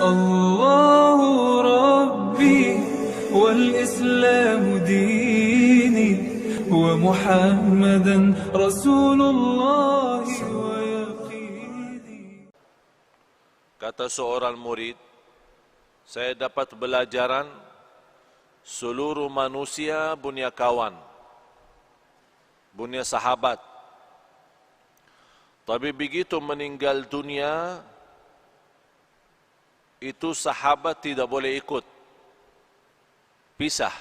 الله ربي والإسلام ديني ومحمدا رسول الله ويقيني. Kata seorang murid, saya dapat belajaran seluruh manusia punya kawan, punya sahabat. Tapi begitu meninggal dunia, itu sahabat tidak boleh ikut. Pisah.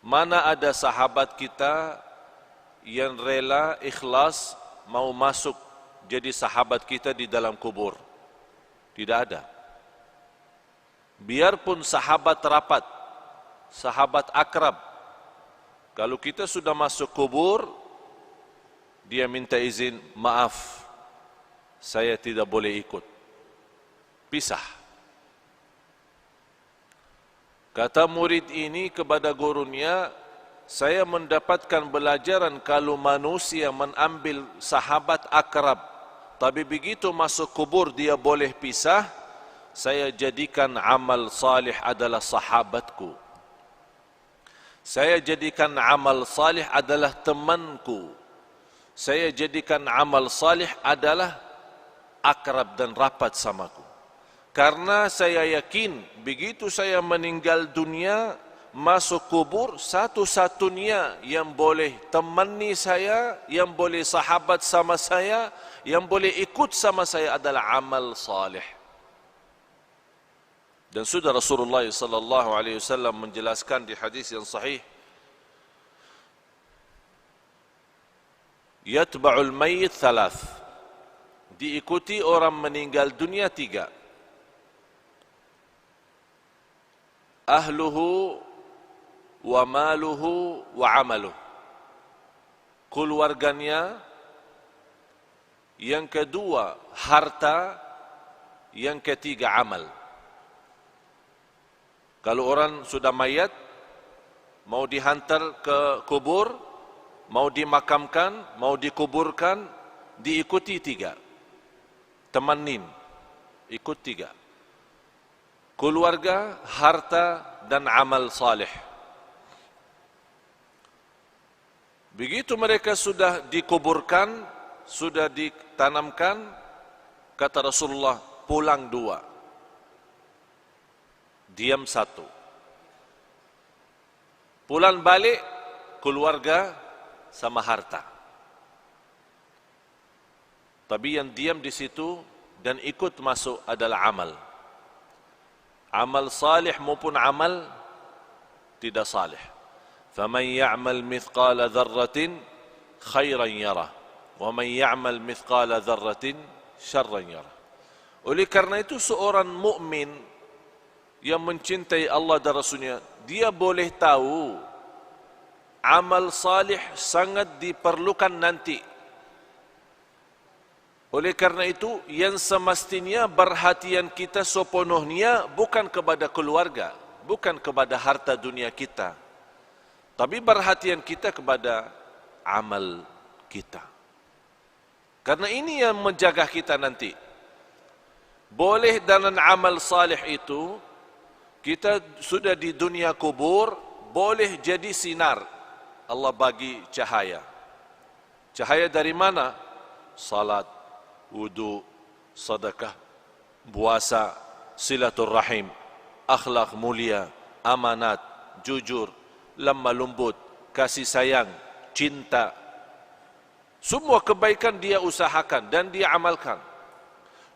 Mana ada sahabat kita yang rela, ikhlas, mau masuk jadi sahabat kita di dalam kubur? Tidak ada. Biarpun sahabat rapat, sahabat akrab, kalau kita sudah masuk kubur, dia minta izin, maaf, saya tidak boleh ikut. Pisah. Kata murid ini kepada gurunya, saya mendapatkan belajaran kalau manusia mengambil sahabat akrab, tapi begitu masuk kubur dia boleh pisah, saya jadikan amal salih adalah sahabatku. Saya jadikan amal salih adalah temanku. Saya jadikan amal salih adalah akrab dan rapat samaku. Karena saya yakin begitu saya meninggal dunia, masuk kubur, satu-satunya yang boleh temani saya, yang boleh sahabat sama saya, yang boleh ikut sama saya adalah amal salih. Dan sudah Rasulullah sallallahu alaihi wasallam menjelaskan di hadis yang sahih, yatba'ul mayyit thalath, diikuti orang meninggal dunia 3. Ahluhu wa maluhu wa amaluh, keluarganya, yang kedua harta, yang ketiga amal. Kalau orang sudah mayat, mau dihantar ke kubur, mau dimakamkan, mau dikuburkan, diikuti 3. Temanin, ikut 3. Keluarga, harta, dan amal salih. Begitu mereka sudah dikuburkan, sudah ditanamkan, kata Rasulullah, pulang 2, diam 1. Pulang balik, keluarga sama harta. Tapi yang diam di situ dan ikut masuk adalah amal. Amal salih maupun amal tidak salih. Faman ya'mal mithqala dzarratin khairan yarah, wa man ya'mal mithqala dzarratin syarran yarah. Oleh karena itu seorang mukmin yang mencintai Allah dan Rasulnya, dia boleh tahu amal salih sangat diperlukan nanti. Oleh karena itu, yang semestinya perhatian kita sepenuhnya bukan kepada keluarga, bukan kepada harta dunia kita, tapi perhatian kita kepada amal kita. Karena ini yang menjaga kita nanti. Boleh dalam amal salih itu, kita sudah di dunia kubur, boleh jadi sinar. Allah bagi cahaya. Cahaya dari mana? Salat, wudu, sedekah, puasa, silaturrahim, akhlak mulia, amanat, jujur, lemah lembut, kasih sayang, cinta. Semua kebaikan dia usahakan dan dia amalkan.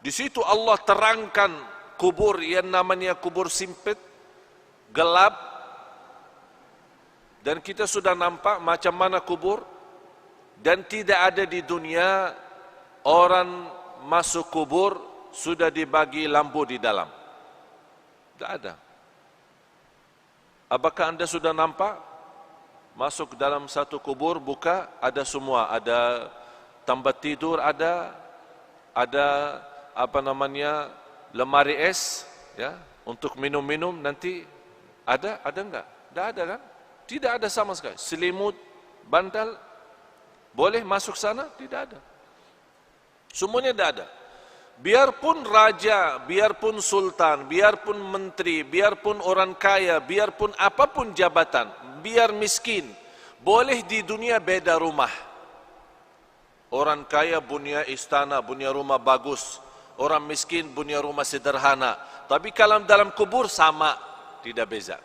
Di situ Allah terangkan kubur yang namanya kubur sempit, gelap, dan kita sudah nampak macam mana kubur, dan tidak ada di dunia orang masuk kubur sudah dibagi lampu di dalam. Tidak ada. Apakah anda sudah nampak masuk dalam satu kubur, buka, ada semua, ada tempat tidur, ada lemari es, ya, untuk minum-minum nanti ada enggak? Tidak ada kan? Tidak ada sama sekali. Selimut, bantal, boleh masuk sana? Tidak ada. Semuanya tidak ada. Biarpun raja, biarpun sultan, biarpun menteri, biarpun orang kaya, biarpun apapun jabatan, biar miskin, boleh di dunia beda rumah. Orang kaya punya istana, punya rumah bagus. Orang miskin punya rumah sederhana. Tapi kalau dalam kubur sama, tidak beza.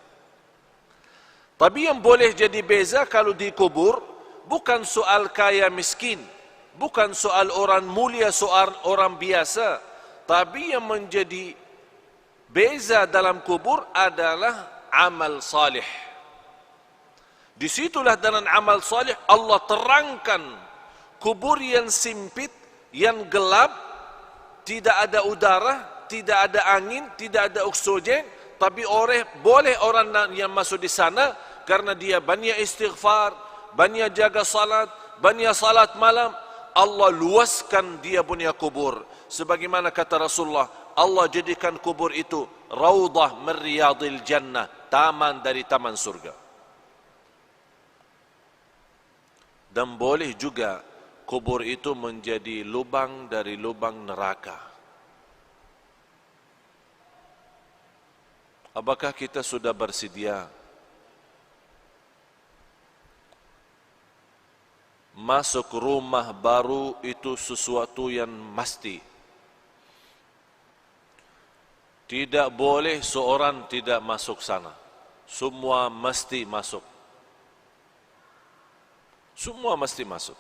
Tapi yang boleh jadi beza kalau di kubur, bukan soal kaya miskin, bukan soal orang mulia, soal orang biasa. Tapi yang menjadi beza dalam kubur adalah amal salih. Disitulah dalam amal salih Allah terangkan kubur yang sempit, yang gelap, tidak ada udara, tidak ada angin, tidak ada oksigen. Tapi boleh orang yang masuk di sana karena dia banyak istighfar, banyak jaga salat, banyak salat malam. Allah luaskan dia punya kubur. Sebagaimana kata Rasulullah, Allah jadikan kubur itu raudhah min riyadil jannah, taman dari taman surga. Dan boleh juga kubur itu menjadi lubang dari lubang neraka. Apakah kita sudah bersedia masuk rumah baru itu sesuatu yang mesti? Tidak boleh seorang tidak masuk sana. Semua mesti masuk. Semua mesti masuk.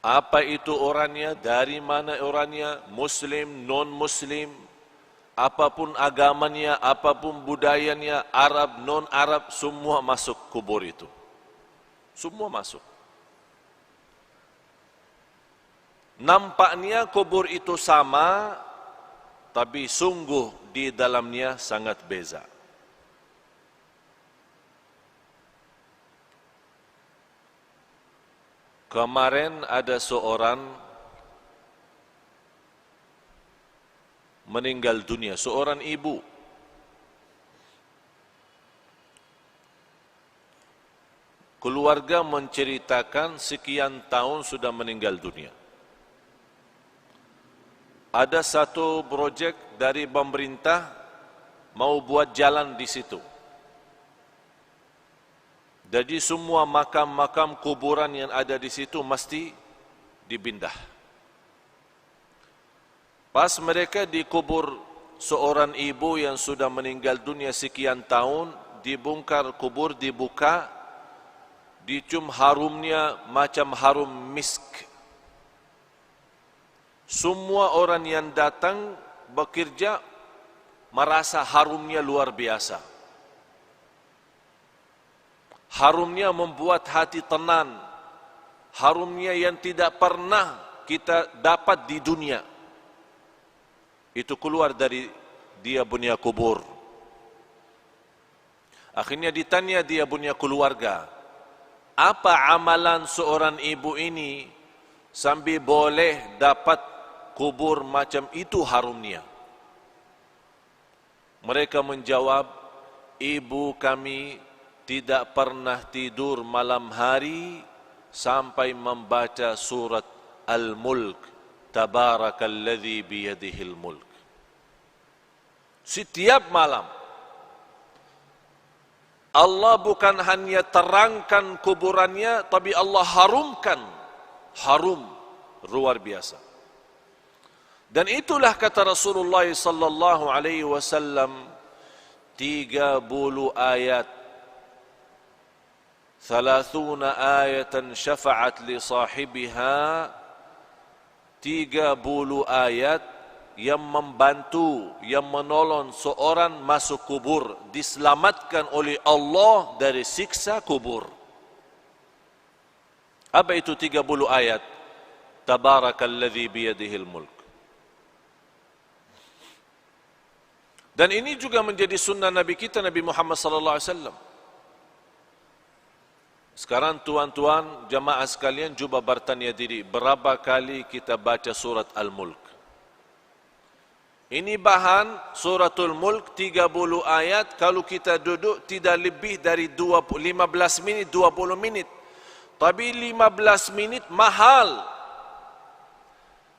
Apa itu orangnya, dari mana orangnya, muslim, non-muslim, apapun agamanya, apapun budayanya, Arab, non-Arab, semua masuk kubur itu. Semua masuk. Nampaknya kubur itu sama, tapi sungguh di dalamnya sangat beza. Kemarin ada seorang meninggal dunia, seorang ibu. Keluarga menceritakan sekian tahun sudah meninggal dunia. Ada satu projek dari pemerintah mau buat jalan di situ. Jadi semua makam-makam kuburan yang ada di situ mesti dipindah. Pas mereka dikubur seorang ibu yang sudah meninggal dunia sekian tahun, dibongkar kubur, dibuka, dicium harumnya macam harum misk. Semua orang yang datang bekerja merasa harumnya luar biasa. Harumnya membuat hati tenang. Harumnya yang tidak pernah kita dapat di dunia. Itu keluar dari dia punya kubur. Akhirnya ditanya dia punya keluarga, apa amalan seorang ibu ini sambil boleh dapat kubur macam itu harumnya? Mereka menjawab, ibu kami tidak pernah tidur malam hari sampai membaca surat Al-Mulk, Tabarakalladzi biyadihil mulk. Setiap malam Allah bukan hanya terangkan kuburannya, tapi Allah harumkan. Harum luar biasa. Dan itulah kata Rasulullah sallallahu alaihi wasallam, 30 ayat, 30 ayatan syafa'at li sahibiha, 30 ayat yang membantu, yang menolong seorang masuk kubur, diselamatkan oleh Allah dari siksa kubur. Apa itu 30 ayat? Tabarakalladzi biyadihil mulk. Dan ini juga menjadi sunnah Nabi kita, Nabi Muhammad sallallahu alaihi wasallam. Sekarang tuan-tuan jamaah sekalian cuba bertanya diri, berapa kali kita baca surat Al-Mulk? Ini bahan suratul Mulk 30 ayat, kalau kita duduk tidak lebih dari 15 menit, 20 menit. Tapi 15 minit mahal.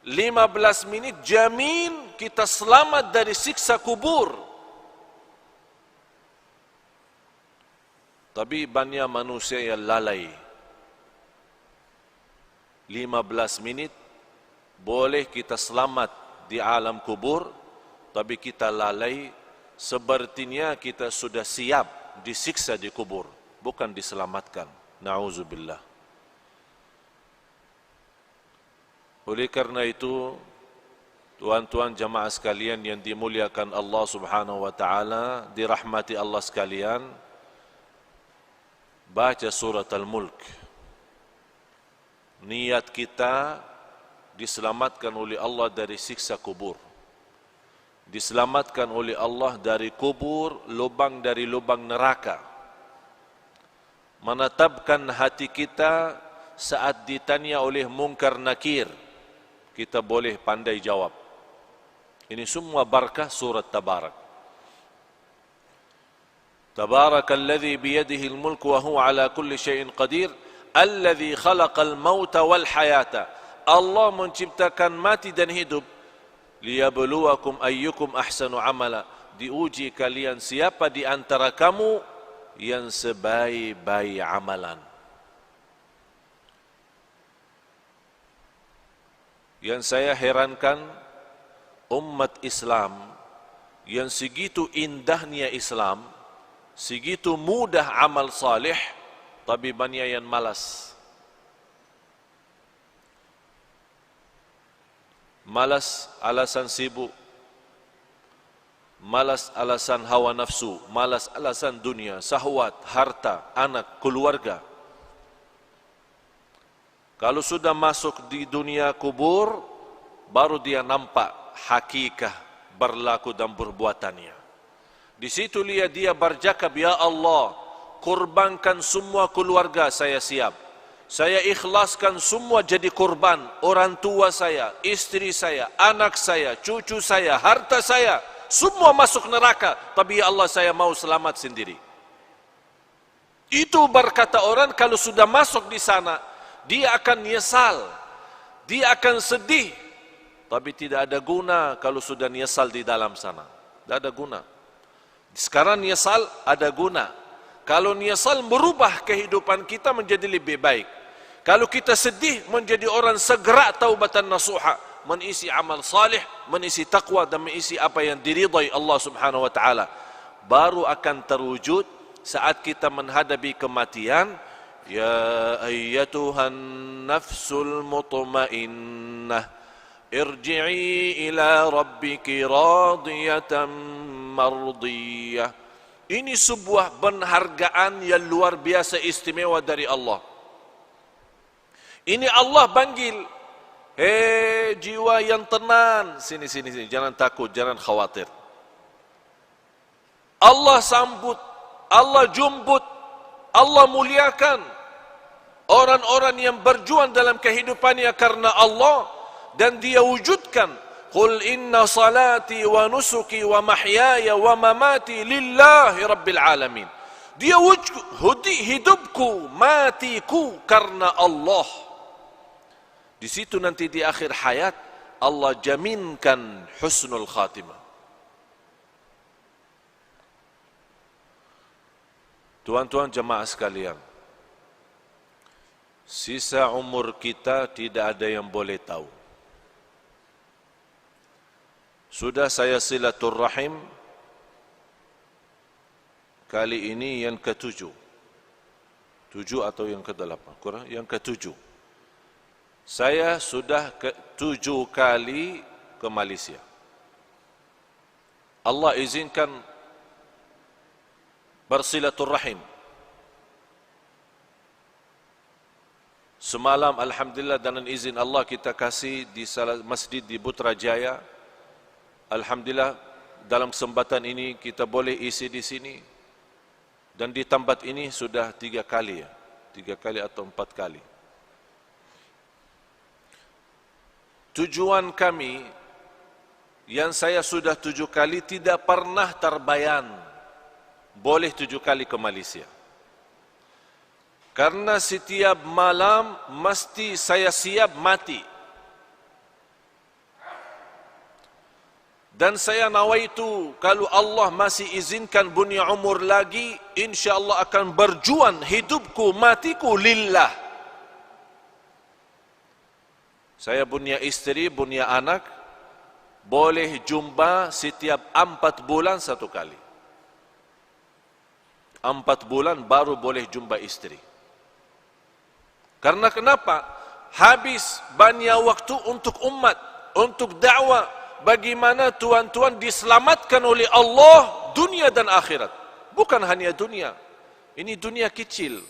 15 minit jamin kita selamat dari siksa kubur. Tapi banyak manusia yang lalai. 15 menit boleh kita selamat di alam kubur, tapi kita lalai, sepertinya kita sudah siap disiksa di kubur, bukan diselamatkan. Na'udzubillah. Oleh karena itu, tuan-tuan jamaah sekalian yang dimuliakan Allah Subhanahu wa taala, dirahmati Allah sekalian, baca surat Al-Mulk. Niat kita diselamatkan oleh Allah dari siksa kubur. Diselamatkan oleh Allah dari kubur, lubang dari lubang neraka. Menetapkan hati kita saat ditanya oleh mungkar nakir, kita boleh pandai jawab. Ini semua barakah surat Tabarak. Tabarakalladzi biyadihi al-mulk wa huwa ala kulli syai'in qadir, alladzi khalaqal mauta wal hayata. Allah menciptakan mati dan hidup, liyabluwakum ayyukum ahsanu amala. Diuji kalian siapa di antara kamu yang sebaik-baik amalan. Yang saya herankan, umat Islam yang segitu indahnya Islam, segitu mudah amal salih, tapi banyak yang malas. Malas alasan sibuk, malas alasan hawa nafsu, malas alasan dunia, syahwat, harta, anak, keluarga. Kalau sudah masuk di dunia kubur, baru dia nampak hakikah berlaku dan perbuatannya. Di situ lihat dia bercakap, ya Allah, kurbankan semua keluarga saya siap. Saya ikhlaskan semua jadi kurban. Orang tua saya, istri saya, anak saya, cucu saya, harta saya, semua masuk neraka. Tapi ya Allah, saya mau selamat sendiri. Itu berkata orang kalau sudah masuk di sana, dia akan nyesal, dia akan sedih. Tapi tidak ada guna kalau sudah nyesal di dalam sana. Tidak ada guna. Sekarang nyesal ada guna. Kalau nyesal merubah kehidupan kita menjadi lebih baik. Kalau kita sedih menjadi orang segera taubatan nasuha, mengisi amal salih, mengisi taqwa dan mengisi apa yang diridai Allah Subhanahu wa taala. Baru akan terwujud saat kita menghadapi kematian. Ya ayyatuhan nafsul mutmainnah, irji'i ila rabbiki radiyatan mardiyah. Ini sebuah penghargaan yang luar biasa istimewa dari Allah. Ini Allah panggil, hei jiwa yang tenang, sini, jangan takut, jangan khawatir. Allah sambut, Allah jemput, Allah muliakan orang-orang yang berjuang dalam kehidupannya karena Allah, dan dia wujudkan, qul inna salati wa nusuki wa mahyaya wa mamati lillahi rabbil alamin. Dia wujud hidupku, matiku karena Allah. Di situ nanti di akhir hayat Allah jaminkan husnul khatimah. Tuan-tuan jemaah sekalian, sisa umur kita tidak ada yang boleh tahu. Sudah saya silaturrahim kali ini yang ke-7. 7 atau yang ke-8? Kurang, yang ke-7. Saya sudah 7 kali ke Malaysia. Allah izinkan bersilaturrahim. Semalam alhamdulillah dengan izin Allah kita kasih di salah masjid di Putrajaya. Alhamdulillah dalam kesempatan ini kita boleh isi di sini. Dan di tempat ini sudah 3 kali ya. 3 kali atau 4 kali. Tujuan kami yang saya sudah 7 kali tidak pernah terbayang boleh 7 kali ke Malaysia. Karena setiap malam mesti saya siap mati. Dan saya nawaitu kalau Allah masih izinkan punya umur lagi, insya-Allah akan berjuang hidupku matiku lillah. Saya punya istri, punya anak, boleh jumpa setiap 4 bulan satu kali. 4 bulan baru boleh jumpa istri. Karena kenapa? Habis banyak waktu untuk umat, untuk dakwah. Bagaimana tuan-tuan diselamatkan oleh Allah dunia dan akhirat. Bukan hanya dunia. Ini dunia kecil.